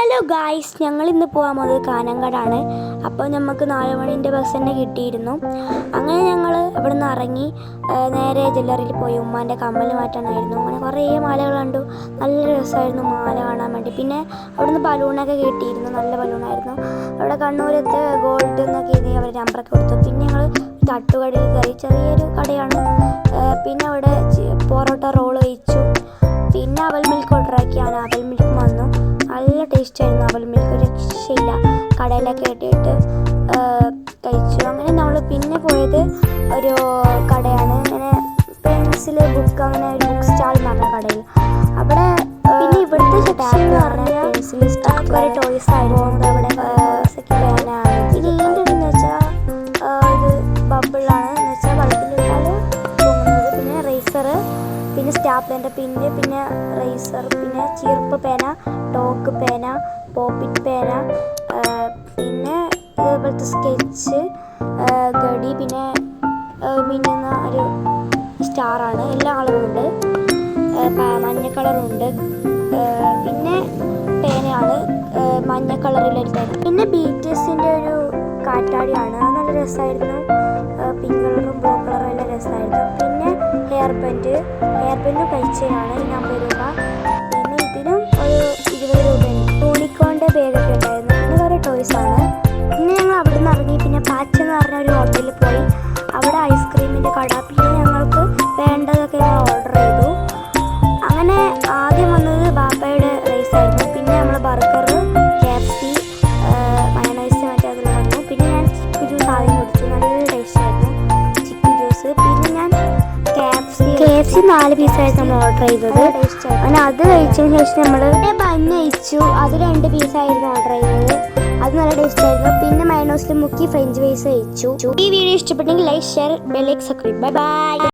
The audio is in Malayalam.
ഹലോ ഗായ്സ്, ഞങ്ങൾ ഇന്ന് പോകാൻ പോകുന്നത് കാനങ്ങാടാണ്. അപ്പോൾ നമുക്ക് 4 മണിൻ്റെ ബസ് തന്നെ കിട്ടിയിരുന്നു. അങ്ങനെ ഞങ്ങൾ അവിടെ നിന്ന് ഇറങ്ങി നേരെ ജ്വല്ലറിയിൽ പോയി ഉമ്മാൻ്റെ കമ്മൽ മാറ്റാനായിരുന്നു. അങ്ങനെ കുറേ മാലകൾ കണ്ടു. നല്ല രസമായിരുന്നു മാല കാണാൻ വേണ്ടി. പിന്നെ അവിടെ നിന്ന് ബലൂണൊക്കെ കിട്ടിയിരുന്നു, നല്ല ബലൂണായിരുന്നു. അവിടെ കണ്ണൂരത്തെ ഗോൾഡ് എന്നൊക്കെ എഴുതി അവർ നമ്പറൊക്കെ കൊടുത്തു. പിന്നെ ഞങ്ങൾ തട്ടുകടയിൽ കയറി, ചെറിയൊരു കടയാണ്. പിന്നെ അവിടെ പൊറോട്ട റോൾ കഴിച്ചു. പിന്നെ അവൽ മിൽക്ക് ഓർഡർ ആക്കിയാണ്. അവൽ മിൽക്ക് വന്നു, നല്ല ടേസ്റ്റ് ആയിരുന്നു. അവൽ മിൽക്ക് ഒരു രക്ഷയില്ല. കടയിലൊക്കെ ഇട്ടിട്ട് കഴിച്ചു. അങ്ങനെ നമ്മൾ പിന്നെ പോയത് ഒരു കടയാണ്, ഇങ്ങനെ പെൻസിൽ ബുക്ക്, അങ്ങനെ ഒരു ബുക്ക് സ്റ്റാൾ എന്ന് പറഞ്ഞ കടയിൽ. അവിടെ പിന്നെ ഇവിടുത്തെ ടാപ്പ് പറഞ്ഞാൽ പെൻസിൽ കുറേ ടോയ്സ് ആയിരുന്നു. അവിടെ പേനാണ്. പിന്നെ ഇതിൻ്റെ ഇതെന്ന് വെച്ചാൽ ഇത് ബബിളാണ് എന്ന് വെച്ചാൽ വെള്ളത്തിലിട്ടാൽ പോകുന്നത്. പിന്നെ റേസറ്, പിന്നെ സ്റ്റാപ്ലറിൻ്റെ പിന്ന്, പിന്നെ റേസർ, പിന്നെ ചീർപ്പ് പേന, ടോക്ക് പേന, പോപ്പിറ്റ് പേന, പിന്നെ ഇതേപോലത്തെ സ്കെച്ച്, ഗഡി, പിന്നെ മിന്നുന്ന ഒരു സ്റ്റാറാണ്. എല്ലാ കളറുമുണ്ട്, മഞ്ഞ കളറുണ്ട്. പിന്നെ പേനയാണ് മഞ്ഞ കളറിലൊരു പേന. പിന്നെ BTSൻ്റെ ഒരു കാറ്റാടിയാണ്, നല്ല രസമായിരുന്നു. പിങ്ക് കളറും ബ്ലൂ കളറും എല്ലാം രസമായിരുന്നു. പിന്നെ ഹെയർ ബാൻഡ് കഴിച്ചതാണ്, 50 രൂപ. പിന്നെ ഇതിനും ഒരു 20 രൂപയുണ്ട്. യൂണിക്കോണിൻ്റെ ബാഗൊക്കെ ഉണ്ടായിരുന്നു. പിന്നെ കുറേ ടോയ്സാണ്. പിന്നെ ഞങ്ങൾ അവിടെ നിന്ന് ഇറങ്ങി പിന്നെ പാച്ച് എന്ന് പറഞ്ഞ ഒരു ഹോട്ടലിൽ പോയി. അവിടെ ഐസ്ക്രീമിൻ്റെ കട. പിന്നെ ഞങ്ങൾക്ക് വേണ്ടതൊക്കെ ഞങ്ങൾ ഓർഡർ ചെയ്തു. അങ്ങനെ ആദ്യം വന്നത് ബാപ്പയുടെ റൈസായിരുന്നു. പിന്നെ നമ്മൾ ബർഗർ, KFC, മയണൈസ് മറ്റേ അതിൽ വന്നു. പിന്നെ ഞാൻ ചിക്കു ജ്യൂസ് ആദ്യം കുടിച്ചു, നല്ല ടേസ്റ്റ് ആയിരുന്നു ചിക്കു ജ്യൂസ്. പിന്നെ ഞാൻ KFC 4 പീസായിരുന്നു നമ്മൾ ഓർഡർ ചെയ്തത്. അങ്ങനെ അത് കഴിച്ചതിന് ശേഷം നമ്മൾ ബന്ന് കഴിച്ചു. അത് 2 പീസായിരുന്നു ഓർഡർ ചെയ്തത്, അത് നല്ല ടേസ്റ്റ് ആയിരുന്നു. പിന്നെ മയണൈസിൽ മുക്കി ഫ്രഞ്ച് ഫ്രൈസ് കഴിച്ചു. ഈ വീഡിയോ ഇഷ്ടപ്പെട്ടെങ്കിൽ like, share, bell icon, subscribe. Bye bye.